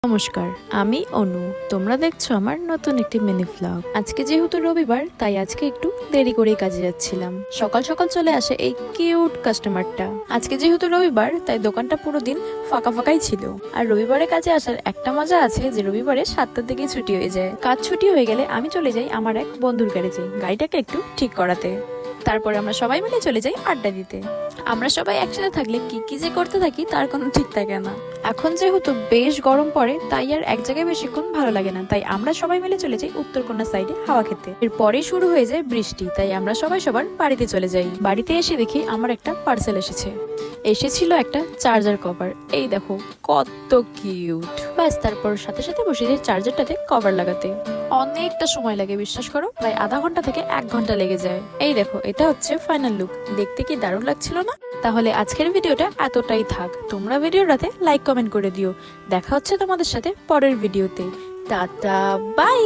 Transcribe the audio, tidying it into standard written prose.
নমস্কার, আমি অনু। তোমরা দেখছো আমার নতুন একটি মিনি ভ্লগ। আজকে যেহেতু রবিবার, তাই আজকে একটু দেরি করেই কাজে যাচ্ছিলাম। সকাল সকাল চলে আসে এই কিউট কাস্টমারটা। আজকে যেহেতু রবিবার, তাই দোকানটা পুরো দিন ফাঁকা ফাঁকাই ছিল। আর রবিবারে কাজে আসার একটা মজা আছে যে রবিবারে 7টার দিকেই ছুটি হয়ে যায়। কাজ ছুটি হয়ে গেলে আমি চলে যাই আমার এক বন্ধুর গ্যারেজে গাড়িটাকে একটু ঠিক করাতে। তারপরে আমরা সবাই মিলে চলে যাই আড্ডা দিতে। আমরা সবাই একসাথে থাকলে কি কি যে করতে থাকি তার কোনো ঠিক থাকে না। এখন যেহেতু বেশ গরম পড়ে, তাই আর এক জায়গায় বেশিক্ষণ ভালো লাগে না, তাই আমরা সবাই মিলে চলে যাই উত্তরকন্যা সাইডে হাওয়া খেতে। এরপরে শুরু হয়ে যায় বৃষ্টি, তাই আমরা সবাই সবার বাড়িতে চলে যাই। বাড়িতে এসে দেখি আমার একটা পার্সেল এসেছিল একটা চার্জার কভার। এই দেখো কত কিউট। ব্যাস তারপর সাথে সাথে বসে যাই চার্জারটাতে কভার লাগাতে। অনেকটা সময় লাগে, বিশ্বাস করো, প্রায় আধা ঘন্টা থেকে 1 ঘন্টা লেগে যায়। এই দেখো, এটা হচ্ছে ফাইনাল লুক। দেখতে কি দারুণ লাগছিল না? তাহলে আজকের ভিডিওটা এতটাই থাক। তোমরা ভিডিওটাতে লাইক কমেন্ট করে দিও। দেখা হচ্ছে তোমাদের সাথে পরের ভিডিওতে। Tata, by.